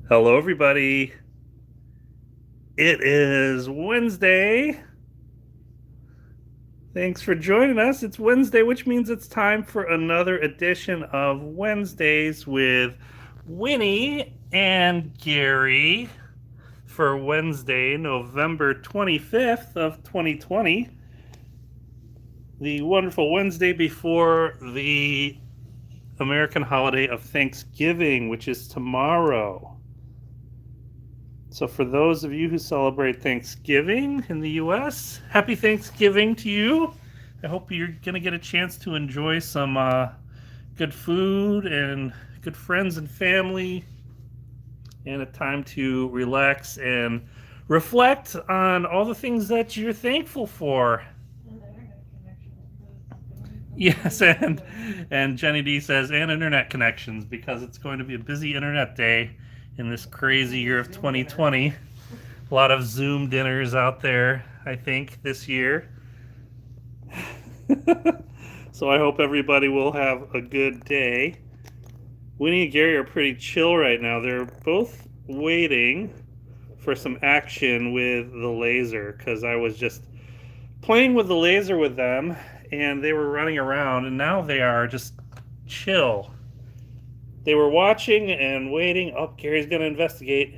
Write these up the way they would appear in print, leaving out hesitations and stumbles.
Hello, everybody. It is Wednesday. Thanks for joining us. It's Wednesday, which means it's time for another edition of Wednesdays with Winnie and Gary for Wednesday, November 25th of 2020. The wonderful Wednesday before the American holiday of Thanksgiving, which is tomorrow. So for those of you who celebrate Thanksgiving in the U.S., happy Thanksgiving to you. I hope you're going to get a chance to enjoy some good food and good friends and family, and a time to relax and reflect on all the things that you're thankful for. Yes, and Jenny D says, and internet connections, because it's going to be a busy internet day in this crazy year of 2020. A lot of Zoom dinners out there, I think, this year. So I hope everybody will have a good day. Winnie and Gary are pretty chill right now. They're both waiting for some action with the laser, because I was just playing with the laser with them and they were running around, and now they are just chill. They were watching and waiting. Oh, Gary's gonna investigate.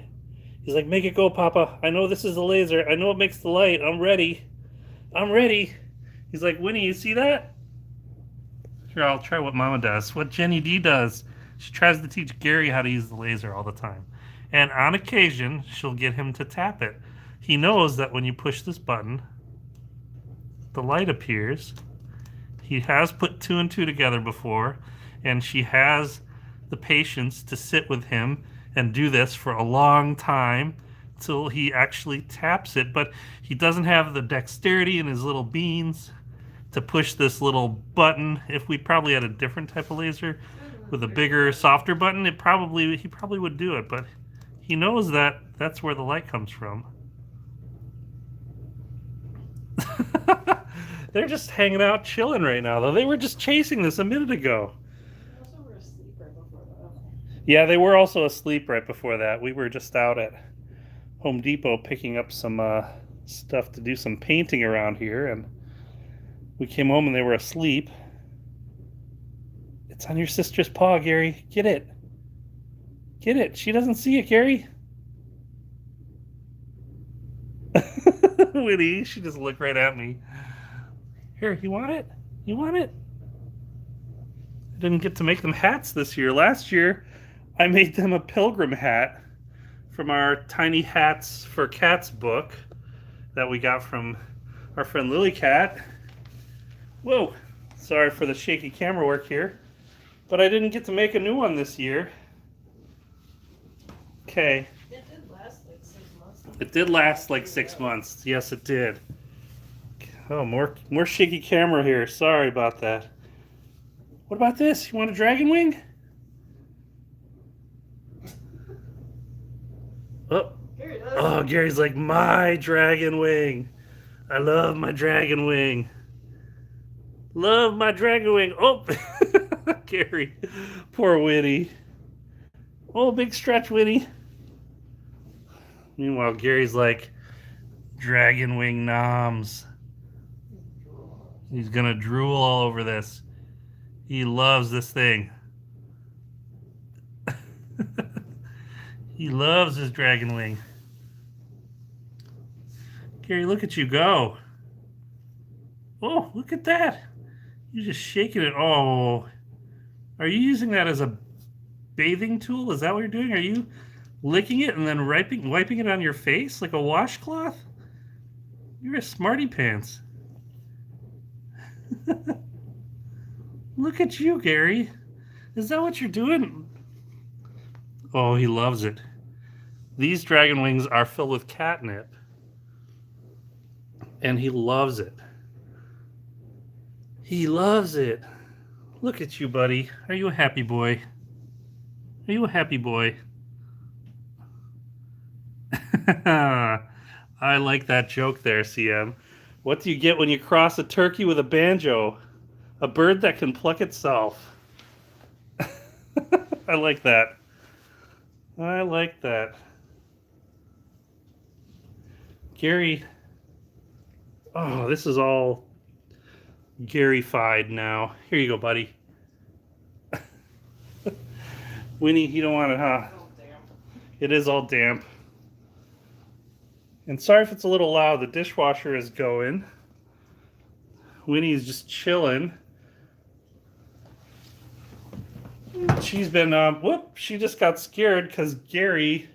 He's like, make it go, Papa. I know this is the laser. I know it makes the light. I'm ready. I'm ready. He's like, Winnie, you see that? Here, I'll try what Mama does. What Jenny D does. She tries to teach Gary how to use the laser all the time. And on occasion, she'll get him to tap it. He knows that when you push this button, the light appears. He has put two and two together before, and she has the patience to sit with him and do this for a long time till he actually taps it. But he doesn't have the dexterity in his little beans to push this little button. If we probably had a different type of laser with a bigger, softer button, he probably would do it. But he knows that that's where the light comes from. They're just hanging out, chilling right now, though. They were just chasing this a minute ago. They also were asleep right before that. Yeah, they were also asleep right before that. We were just out at Home Depot picking up some stuff to do some painting around here, and we came home and they were asleep. It's on your sister's paw, Gary. Get it. Get it. She doesn't see it, Gary. Winnie, she just looked right at me. Here, you want it? You want it? I didn't get to make them hats this year. Last year, I made them a pilgrim hat from our Tiny Hats for Cats book that we got from our friend Lily Cat. Whoa, sorry for the shaky camera work here. But I didn't get to make a new one this year. Okay. It did last like 6 months. It did last like 6 months. Yes, it did. Oh, more shaky camera here. Sorry about that. What about this? You want a dragon wing? Oh, Gary does. oh, Gary's like, my dragon wing. I love my dragon wing. Love my dragon wing. Oh, Gary. Poor Winnie. Oh, big stretch, Winnie. Meanwhile, Gary's like, dragon wing noms. He's gonna drool all over this. He loves this thing. He loves his dragon wing. Gary, look at you go. Oh, look at that. You're just shaking it. Oh, are you using that as a bathing tool? Is that what you're doing? Are you licking it and then wiping it on your face like a washcloth? You're a smarty pants. Look at you, Gary. Is that what you're doing? Oh, he loves it. These dragon wings are filled with catnip, and he loves it. He loves it. Look at you, buddy. Are you a happy boy? Are you a happy boy? I like that joke there, CM. What do you get when you cross a turkey with a banjo? A bird that can pluck itself. I like that. I like that. Gary. Oh, this is all Gary-fied now. Here you go, buddy. Winnie, you don't want it, huh? Oh, damn. It is all damp. And sorry if it's a little loud. The dishwasher is going. Winnie's just chilling. She's been, she just got scared because Gary,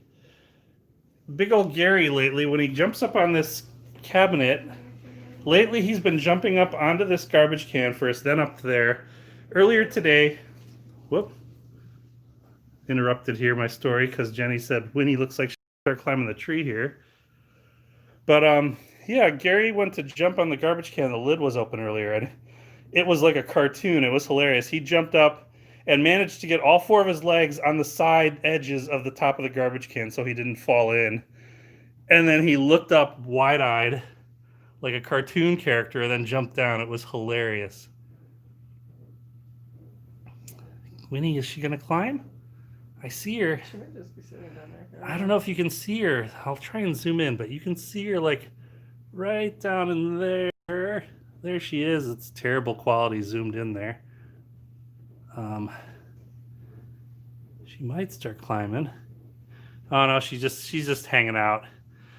big old Gary lately, when he jumps up on this cabinet, lately he's been jumping up onto this garbage can first, then up there. Earlier today, interrupted here my story because Jenny said Winnie looks like she started climbing the tree here. But yeah, Gary went to jump on the garbage can. The lid was open earlier, and it was like a cartoon. It was hilarious. He jumped up and managed to get all four of his legs on the side edges of the top of the garbage can so he didn't fall in. And then he looked up wide-eyed like a cartoon character and then jumped down. It was hilarious. Winnie, is she going to climb? I see her. She might just be sitting down there. I don't know if you can see her. I'll try and zoom in, but you can see her like right down in there. There she is. It's terrible quality zoomed in there. She might start climbing. Oh no, she's just hanging out.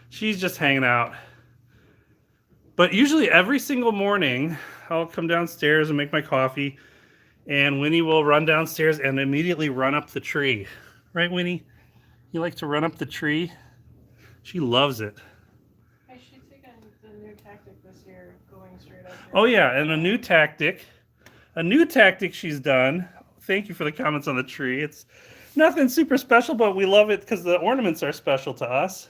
She's just hanging out. But usually every single morning, I'll come downstairs and make my coffee, and Winnie will run downstairs and immediately run up the tree. Right, Winnie? You like to run up the tree? She loves it. Hey, she's taken the new tactic this year, going straight up. Oh yeah, and a new tactic she's done. Thank you for the comments on the tree. It's nothing super special, but we love it because the ornaments are special to us.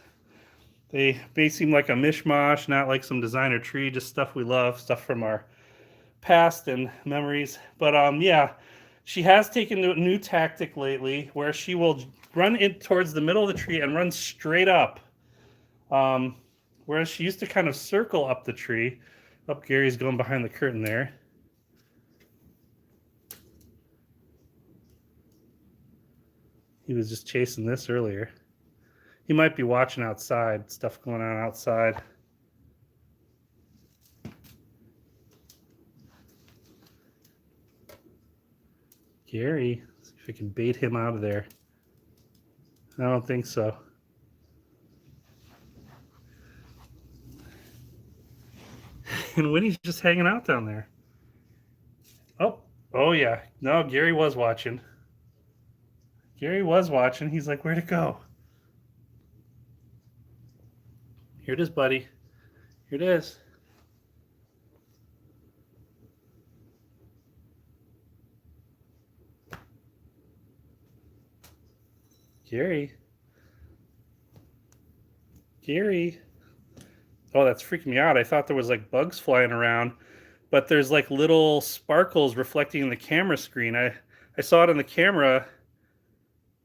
They may seem like a mishmash, not like some designer tree, just stuff we love, stuff from our past and memories. But yeah, she has taken a new tactic lately where she will run in towards the middle of the tree and run straight up. Whereas she used to kind of circle up the tree. Up, Gary's going behind the curtain there. He was just chasing this earlier. He might be watching outside, stuff going on outside. Gary, see if I can bait him out of there. I don't think so. And Winnie's just hanging out down there. Oh yeah. No, Gary was watching. Gary was watching. He's like, where'd it go? Here it is, buddy. Here it is. Gary. Gary. Oh, that's freaking me out. I thought there was like bugs flying around, but there's like little sparkles reflecting in the camera screen. I saw it on the camera.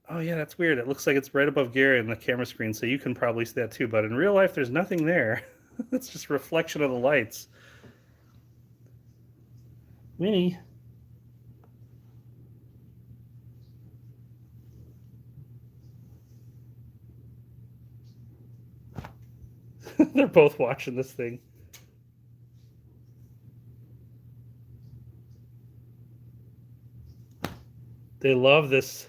Oh yeah, that's weird. It looks like it's right above Gary on the camera screen, so you can probably see that too. But in real life, there's nothing there. It's just a reflection of the lights. Winnie. They're both watching this thing. They love this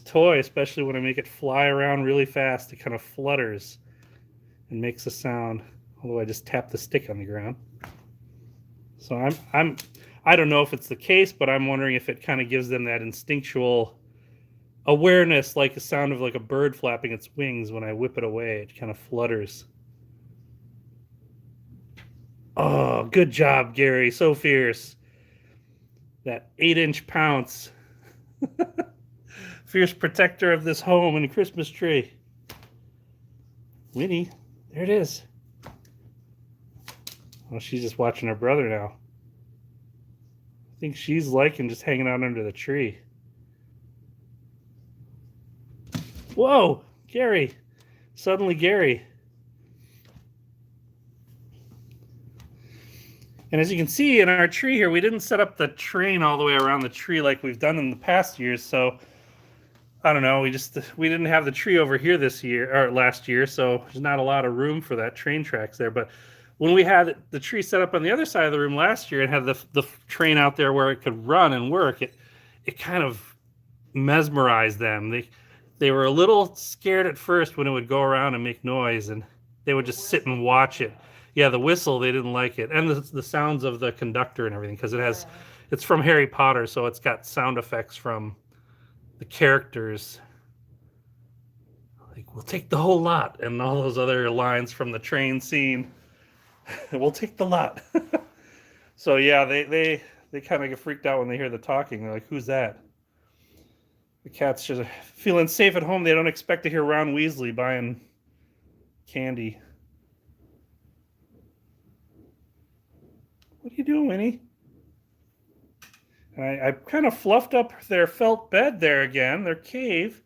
toy, especially when I make it fly around really fast. It kind of flutters and makes a sound. Although I just tap the stick on the ground. So I don't know if it's the case, but I'm wondering if it kind of gives them that instinctual awareness, like the sound of like a bird flapping its wings. When I whip it away, it kind of flutters. Oh, good job, Gary. So fierce. That 8-inch pounce. Fierce protector of this home and Christmas tree. Winnie, there it is. Oh, she's just watching her brother now. I think she's liking just hanging out under the tree. Whoa, Gary. Suddenly Gary. And as you can see in our tree here, we didn't set up the train all the way around the tree like we've done in the past years. So I don't know. We didn't have the tree over here this year or last year, so there's not a lot of room for that train tracks there. But when we had the tree set up on the other side of the room last year and had the train out there where it could run and work, it kind of mesmerized them. They were a little scared at first when it would go around and make noise, and they would just sit and watch it. Yeah, the whistle, they didn't like it, and the sounds of the conductor and everything, because it's from Harry Potter, so it's got sound effects from the characters, like "we'll take the whole lot" and all those other lines from the train scene. We'll take the lot. So yeah, they kind of get freaked out when they hear the talking. They're like, "Who's that?" The cats just feeling safe at home. They don't expect to hear Ron Weasley buying candy. What are you doing, Winnie? And I kind of fluffed up their felt bed there again, their cave.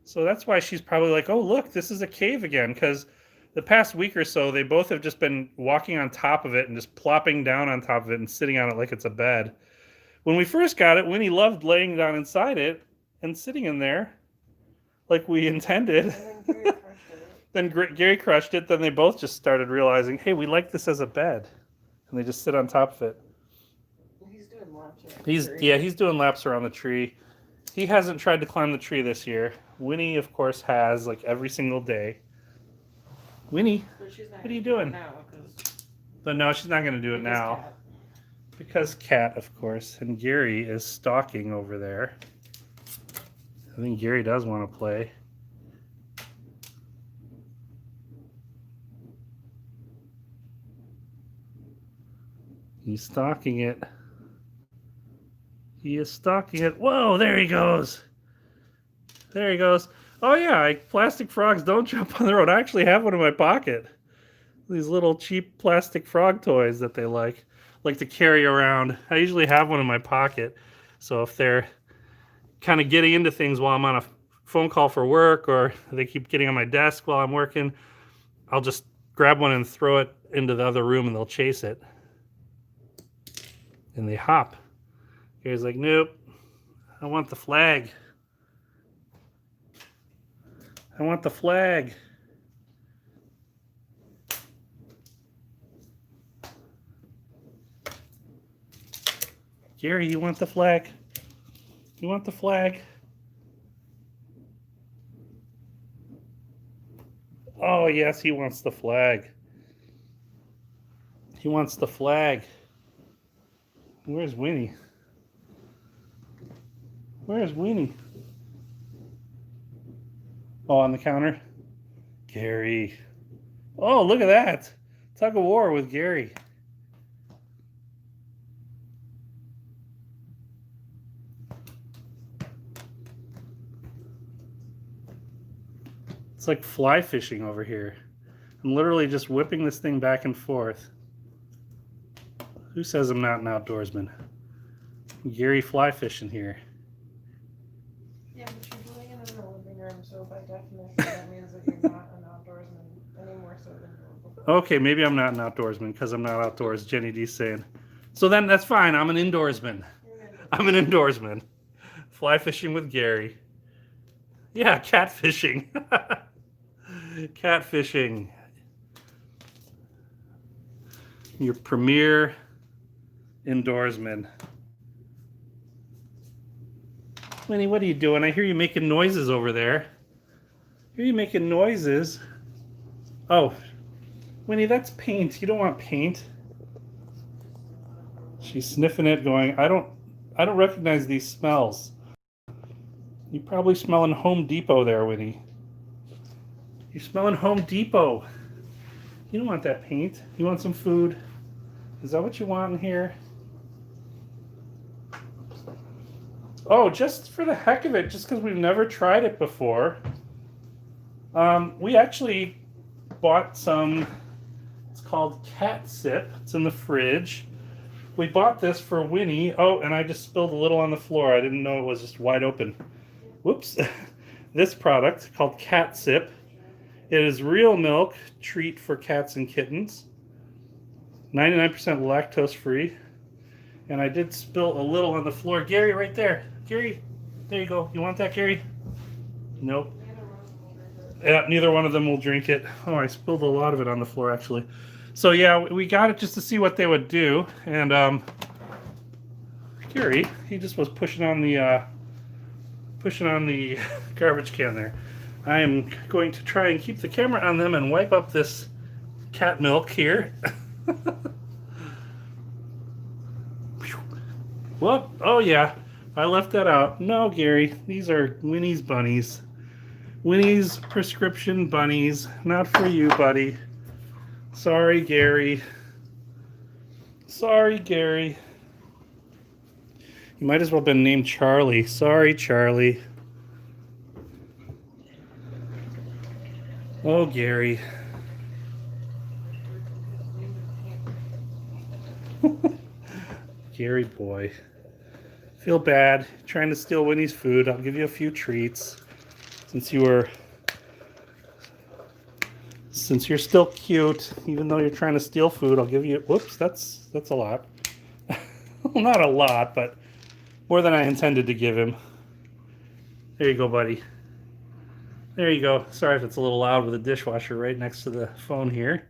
So that's why she's probably like, oh, look, this is a cave again. Because the past week or so, they both have just been walking on top of it and just plopping down on top of it and sitting on it like it's a bed. When we first got it, Winnie loved laying down inside it and sitting in there like we intended. Then Gary crushed it. Then they both just started realizing, hey, we like this as a bed. And they just sit on top of it. He's doing laps around He's the tree. yeah, he's doing laps around the tree. He hasn't tried to climb the tree this year. Winnie, of course, has, like every single day. Winnie, But she's not what are you gonna do it doing? now, 'cause But no, she's not going to do it now. Cat. Because Cat, of course, and Gary is stalking over there. I think Gary does want to play. He's stalking it. He is stalking it. Whoa, there he goes. There he goes. Oh yeah, plastic frogs don't jump on the road. I actually have one in my pocket. These little cheap plastic frog toys that they like to carry around. I usually have one in my pocket. So if they're kind of getting into things while I'm on a phone call for work, or they keep getting on my desk while I'm working, I'll just grab one and throw it into the other room and they'll chase it. And they hop. Gary's like, nope, I want the flag. I want the flag. Gary, you want the flag? You want the flag? Oh, yes, he wants the flag. He wants the flag. Where's Winnie? Where's Winnie? Oh, on the counter? Gary. Oh, look at that. Tug of war with Gary. It's like fly fishing over here. I'm literally just whipping this thing back and forth. Who says I'm not an outdoorsman? Gary fly fishing here. Yeah, but you're doing it in the living room, so by definition that means that you're not an outdoorsman any more so than you were before. Okay, maybe I'm not an outdoorsman because I'm not outdoors, Jenny D's saying. So then that's fine. I'm an indoorsman. I'm an indoorsman. Fly fishing with Gary. Yeah, catfishing. Catfishing. Your premier indoorsman. Winnie, what are you doing? I hear you making noises over there. I hear you making noises. Oh, Winnie, that's paint. You don't want paint. She's sniffing it, going, I don't recognize these smells. You probably smelling Home Depot there, Winnie. You're smelling Home Depot. You don't want that paint. You want some food. Is that what you want in here? Oh, just for the heck of it, just because we've never tried it before, we actually bought some, it's called Cat Sip. It's in the fridge. We bought this for Winnie. Oh, and I just spilled a little on the floor. I didn't know it was just wide open. Whoops. This product called Cat Sip. It is real milk treat for cats and kittens. 99% lactose free. And I did spill a little on the floor. Gary, right there. Gary, there you go. You want that, Gary? Nope. Neither one of them will drink it. Yeah, neither one of them will drink it. Oh, I spilled a lot of it on the floor actually. So yeah, we got it just to see what they would do, and Gary, he just was pushing on the garbage can there. I am going to try and keep the camera on them and wipe up this cat milk here. Whoop! Oh yeah, I left that out. No, Gary, these are Winnie's bunnies. Winnie's prescription bunnies. Not for you, buddy. Sorry, Gary. Sorry, Gary. You might as well have been named Charlie. Sorry, Charlie. Oh, Gary. Gary boy. Feel bad. Trying to steal Winnie's food. I'll give you a few treats. Since you're still cute, even though you're trying to steal food, I'll give you. Whoops, that's a lot. Well, not a lot, but more than I intended to give him. There you go, buddy. There you go. Sorry if it's a little loud with the dishwasher right next to the phone here.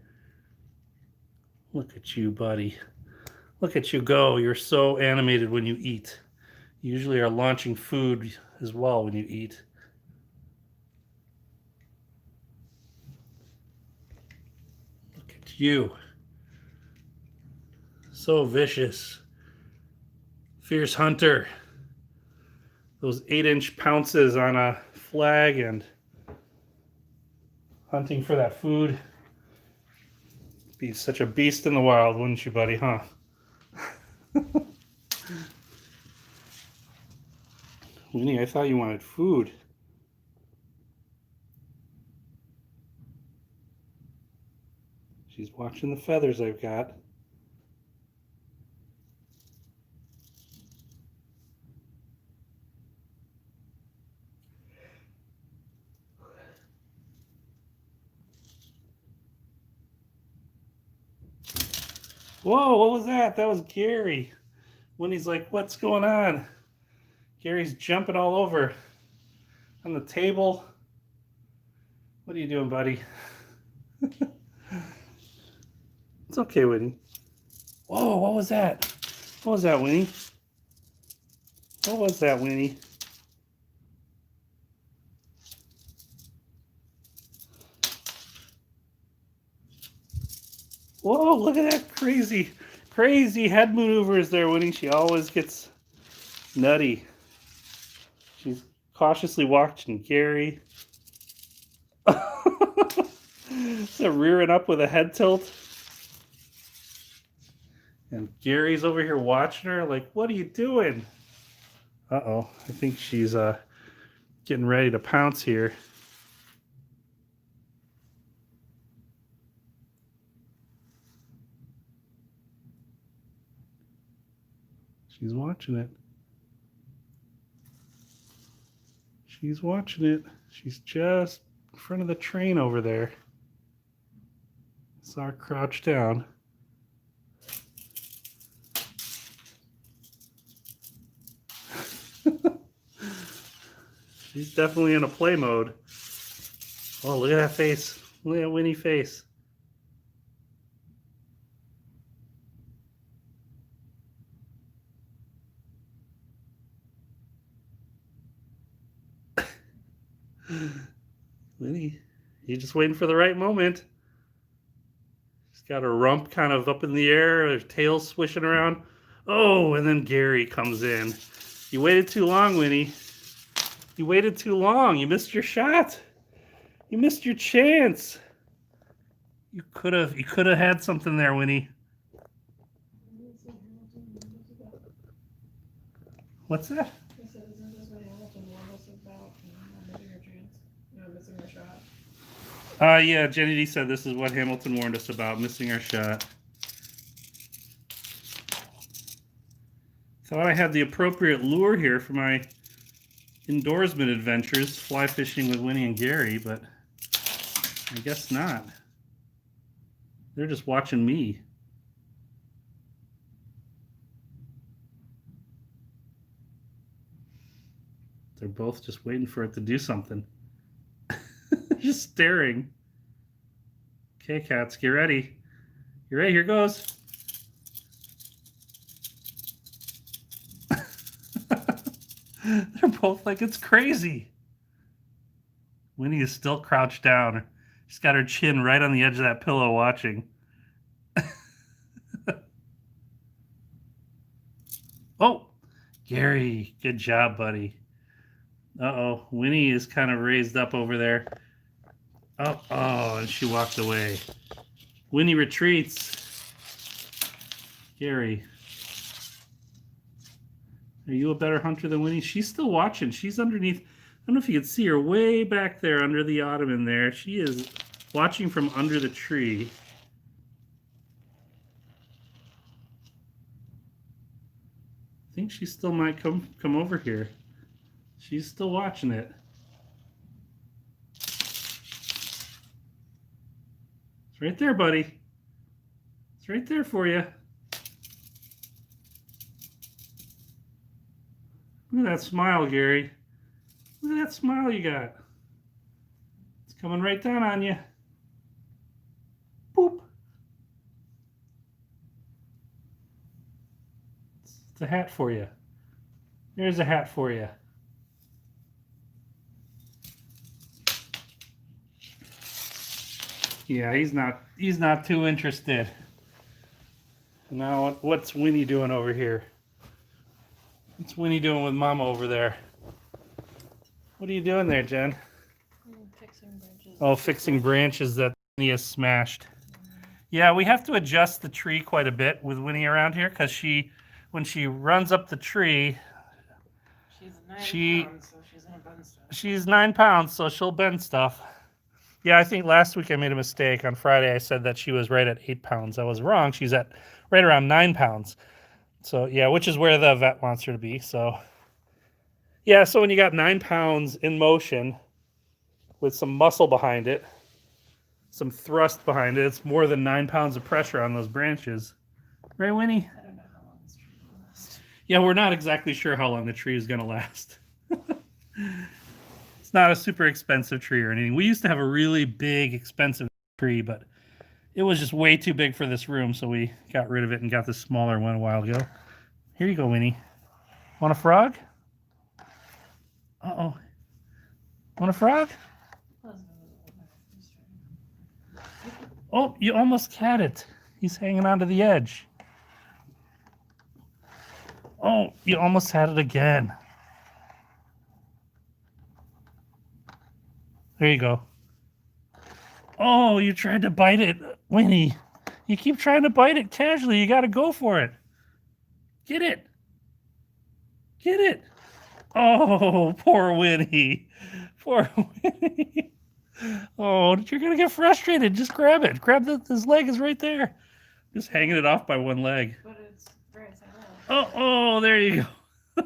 Look at you, buddy. Look at you go. You're so animated when you eat. You usually are launching food as well when you eat. Look at you. So vicious. Fierce hunter. Those 8-inch pounces on a flag and hunting for that food. Be such a beast in the wild, wouldn't you, buddy, huh? Winnie, I thought you wanted food. She's watching the feathers I've got. Whoa, what was that? That was Gary. Winnie's like, what's going on? Gary's jumping all over on the table. What are you doing, buddy? It's okay, Winnie. Whoa, what was that? What was that, Winnie? What was that, Winnie? Whoa, look at that crazy head maneuvers there, Winnie. She always gets nutty. She's cautiously watching Gary. So rearing up with a head tilt. And Gary's over here watching her like, what are you doing? Uh-oh, I think she's getting ready to pounce here. She's watching it. She's watching it. She's just in front of the train over there. Saw her crouch down. She's definitely in a play mode. Oh, look at that face. Look at that Winnie face. Winnie, you're just waiting for the right moment. She's got her rump kind of up in the air, her tail swishing around. Oh, and then Gary comes in. You waited too long, Winnie. You waited too long. You missed your shot. You missed your chance. You could have had something there, Winnie. What's that? He said, isn't this what Hamilton warned us about? Not missing your chance. Missing your shot. Yeah, Jenny D said this is what Hamilton warned us about, missing our shot. Thought I had the appropriate lure here for my indoorsman adventures, fly fishing with Winnie and Gary, but I guess not. They're just watching me. They're both just waiting for it to do something. Just staring. Okay, cats, get ready. You ready? Here goes. They're both like, it's crazy. Winnie is still crouched down. She's got her chin right on the edge of that pillow watching. Oh, Gary, good job, buddy. Uh-oh, Winnie is kind of raised up over there. Oh, and she walked away. Winnie retreats. Gary. Are you a better hunter than Winnie? She's still watching. She's underneath. I don't know if you can see her way back there under the ottoman there. She is watching from under the tree. I think she still might come over here. She's still watching it. It's right there, buddy. It's right there for you. Look at that smile, Gary. Look at that smile you got. It's coming right down on you. Boop. It's a hat for you. There's a hat for you. Yeah, he's not too interested. Now what's Winnie doing over here? What's Winnie doing with Mama over there? What are you doing there, Jen? Fixing branches. Oh, fixing branches that Winnie has smashed. Yeah, we have to adjust the tree quite a bit with Winnie around here because when she runs up the tree, She's 9 pounds, so she's gonna bend stuff. She's 9 pounds, so she'll bend stuff. Yeah, I think last week I made a mistake. On Friday I said that she was right at 8 pounds. I was wrong. She's at right around 9 pounds. So yeah, which is where the vet wants her to be. So yeah, so when you got 9 pounds in motion with some muscle behind it, some thrust behind it, it's more than 9 pounds of pressure on those branches. Right, Winnie? I don't know how long this tree will last. Yeah, we're not exactly sure how long the tree is going to last. It's not a super expensive tree or anything. We used to have a really big, expensive tree, but it was just way too big for this room, so we got rid of it and got this smaller one a while ago. Here you go, Winnie. Want a frog? Uh-oh. Want a frog? Oh, you almost had it. He's hanging onto the edge. Oh, you almost had it again. There you go. Oh, you tried to bite it. Winnie, you keep trying to bite it casually. You got to go for it. Get it. Get it. Oh, poor Winnie. Poor Winnie. Oh, you're going to get frustrated. Just grab it. Grab his leg is right there. Just hanging it off by one leg. But it's right side out. Oh, there you go.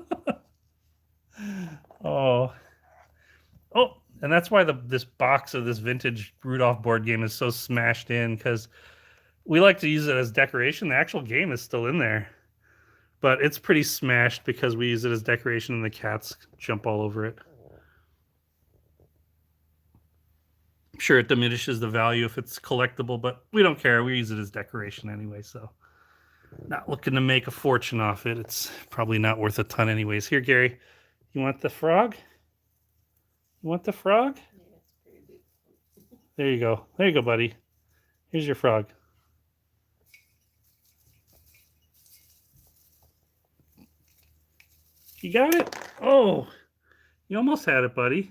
Oh. Oh, and that's why this box of this vintage Rudolph board game is so smashed in, because we like to use it as decoration. The actual game is still in there, but it's pretty smashed because we use it as decoration and the cats jump all over it. I'm sure it diminishes the value if it's collectible, but we don't care. We use it as decoration anyway, so not looking to make a fortune off it. It's probably not worth a ton anyways. Here, Gary, you want the frog? You want the frog? Yeah, it's pretty big. There you go. There you go, buddy. Here's your frog. You got it? Oh, you almost had it, buddy.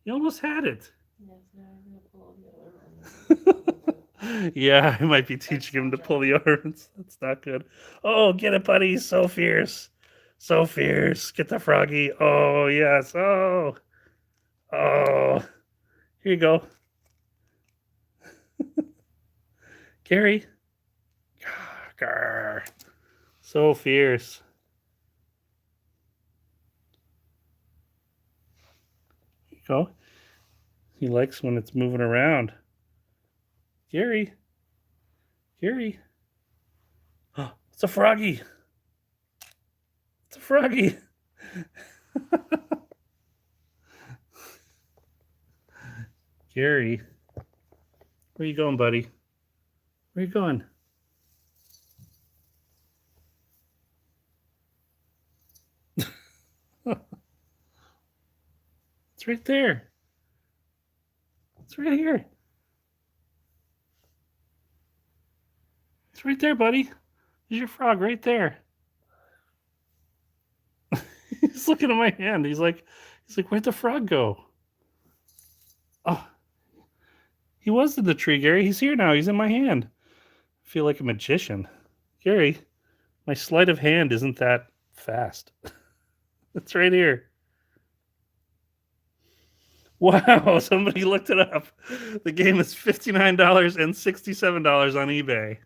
You almost had it. Yes, now I'm gonna pull the other one. Yeah, I might be teaching him to pull the arms. That's not good. Oh, get it, buddy. So fierce. So fierce. Get the froggy. Oh, yes. Oh. Oh. Here you go. Gary. Grr. So fierce. Here you go. He likes when it's moving around. Gary. Gary. Oh, it's a froggy. It's a froggy. Gary, where you going, buddy? Where you going? It's right there. It's right here. It's right there, buddy. There's your frog right there. He's looking at my hand. He's like, where'd the frog go? Oh, he was in the tree, Gary. He's here now. He's in my hand. I feel like a magician. Gary, my sleight of hand isn't that fast. It's right here. Wow, somebody looked it up. The game is $59 and $67 on eBay.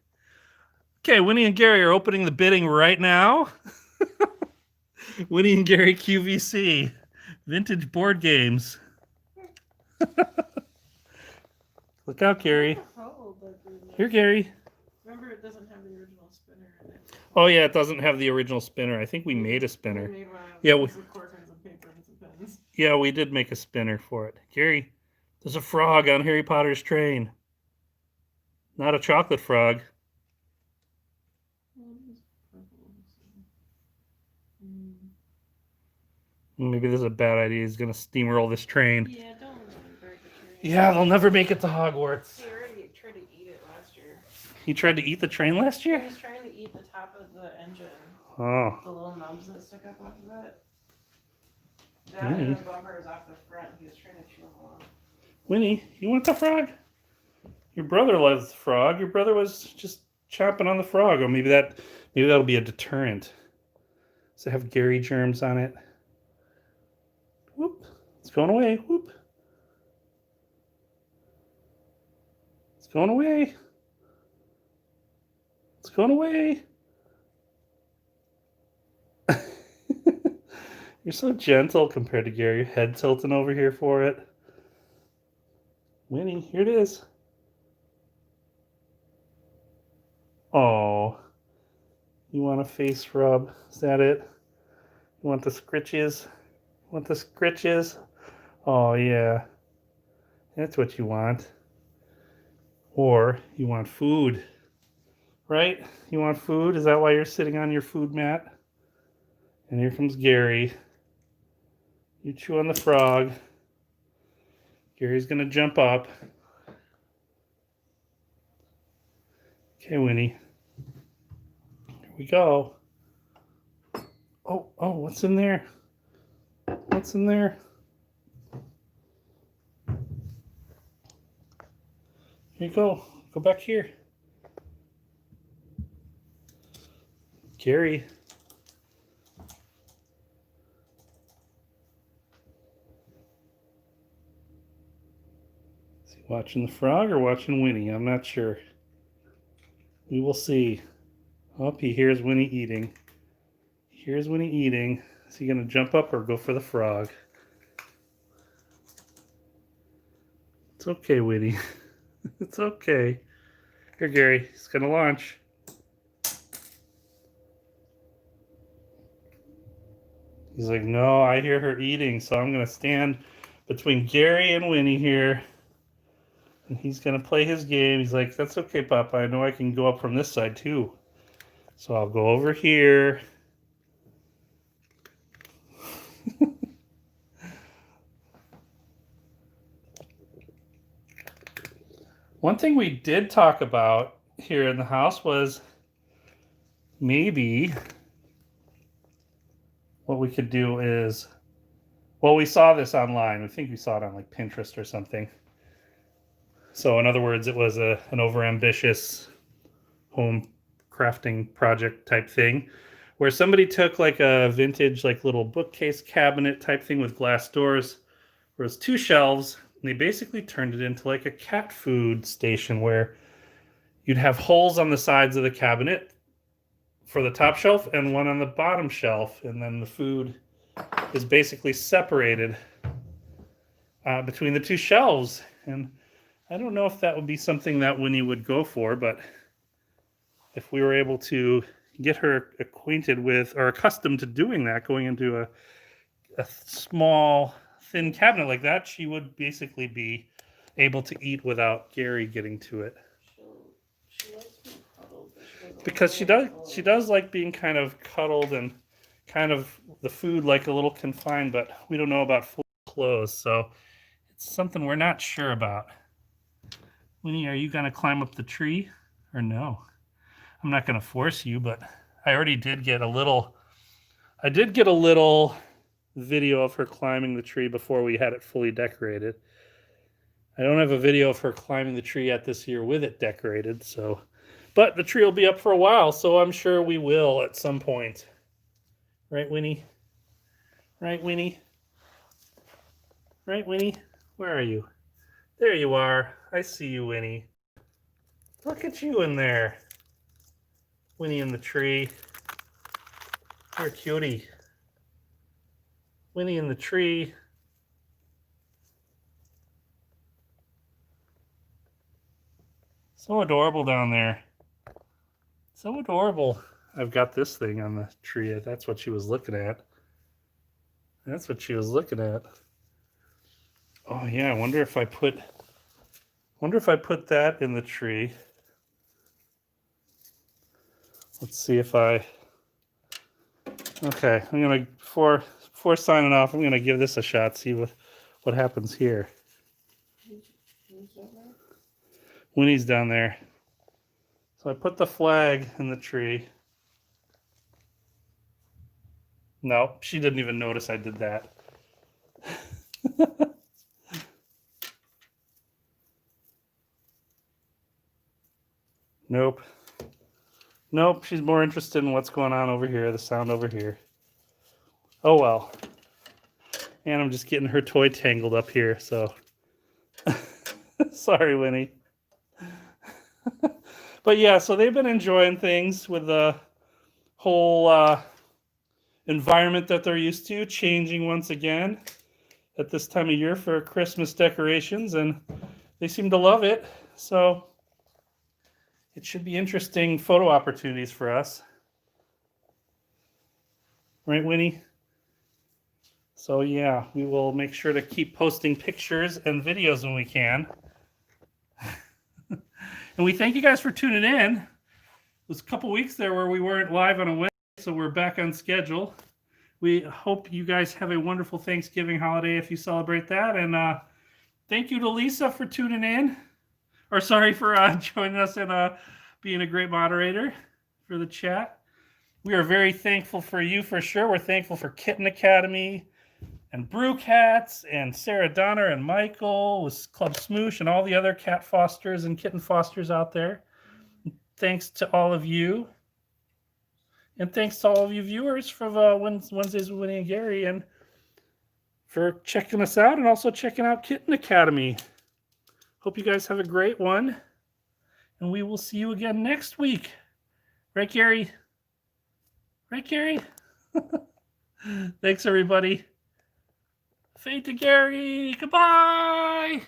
Okay, Winnie and Gary are opening the bidding right now. Winnie and Gary QVC. Vintage board games. Look out, Gary. Here, Gary. Remember, it doesn't have the original spinner in it. Oh, yeah, it doesn't have the original spinner. I think we made a spinner. We made one of Yeah, those with corkins and paper and some pens. Yeah, we did make a spinner for it. Gary, there's a frog on Harry Potter's train. Not a chocolate frog. Maybe this is a bad idea. He's going to steamroll this train. Yeah, don't break the train. Yeah, they'll never make it to Hogwarts. He already tried to eat it last year. He tried to eat the train last year? He was trying to eat the top of the engine. Oh. The little nubs that stick up off of it. That and the bumper is off the front. He was trying to chew them off. Winnie, you want the frog? Your brother loves the frog. Your brother was just chomping on the frog. Or maybe that'll be a deterrent. Does it have Gary germs on it? Whoop. It's going away. Whoop. It's going away. It's going away. You're so gentle compared to Gary. Your head tilting over here for it. Winnie, here it is. Oh. You want a face rub? Is that it? You want the scritches? Want the scritches? Oh, yeah. That's what you want. Or you want food. Right? You want food? Is that why you're sitting on your food mat? And here comes Gary. You chew on the frog. Gary's going to jump up. Okay, Winnie. Here we go. Oh, what's in there? What's in there? Here you go. Go back here. Gary. Is he watching the frog or watching Winnie? I'm not sure. We will see. Oh, he hears Winnie eating. He hears Winnie eating. Is he going to jump up or go for the frog? It's okay, Winnie. It's okay. Here, Gary. He's going to launch. He's like, no, I hear her eating, so I'm going to stand between Gary and Winnie here. And he's going to play his game. He's like, that's okay, Papa. I know I can go up from this side, too. So I'll go over here. One thing we did talk about here in the house was maybe what we could do is, well, we saw this online. I think we saw it on like Pinterest or something. So in other words, it was an overambitious home crafting project type thing where somebody took like a vintage like little bookcase cabinet type thing with glass doors where it was 2 shelves, and they basically turned it into like a cat food station where you'd have holes on the sides of the cabinet for the top shelf and one on the bottom shelf, and then the food is basically separated between the 2 shelves. And I don't know if that would be something that Winnie would go for, but if we were able to get her acquainted with or accustomed to doing that, going into a small, thin cabinet like that, she would basically be able to eat without Gary getting to it. She likes being cuddled, but she doesn't Because like she being does like being kind of cuddled and kind of the food like a little confined, but we don't know about full clothes, so it's something we're not sure about. Winnie, are you gonna climb up the tree or no? I'm not gonna force you, but I already did get a little video of her climbing the tree before we had it fully decorated. I don't have a video of her climbing the tree yet this year with it decorated, so but the tree will be up for a while, so I'm sure we will at some point. Right, Winnie? Right, Winnie? Right, Winnie? Where are you? There you are. I see you, Winnie. Look at you in there. Winnie in the tree. You're a cutie. Winnie in the tree. So adorable down there. So adorable. I've got this thing on the tree. That's what she was looking at. That's what she was looking at. Oh yeah, I wonder if I put that in the tree. Let's see if I okay, I'm gonna before signing off, I'm gonna give this a shot, see what happens here. Winnie's down there. So I put the flag in the tree. No, she didn't even notice I did that. Nope. Nope, she's more interested in what's going on over here, the sound over here. Oh well. And I'm just getting her toy tangled up here, so. Sorry, Winnie. But yeah, so they've been enjoying things with the whole environment that they're used to, changing once again at this time of year for Christmas decorations, and they seem to love it. So it should be interesting photo opportunities for us. Right, Winnie? So yeah, we will make sure to keep posting pictures and videos when we can. And we thank you guys for tuning in. It was a couple weeks there where we weren't live on a Wednesday, so we're back on schedule. We hope you guys have a wonderful Thanksgiving holiday if you celebrate that. And thank you to Lisa for tuning in. Or sorry for joining us and being a great moderator for the chat. We are very thankful for you for sure. We're thankful for Kitten Academy and Brew Cats and Sarah Donner and Michael with Club Smoosh and all the other cat fosters and kitten fosters out there. Thanks to all of you. And thanks to all of you viewers for Wednesdays with Winnie and Gary and for checking us out and also checking out Kitten Academy. Hope you guys have a great one. And we will see you again next week. Right, Gary? Right, Gary? Thanks, everybody. Fade to Gary. Goodbye.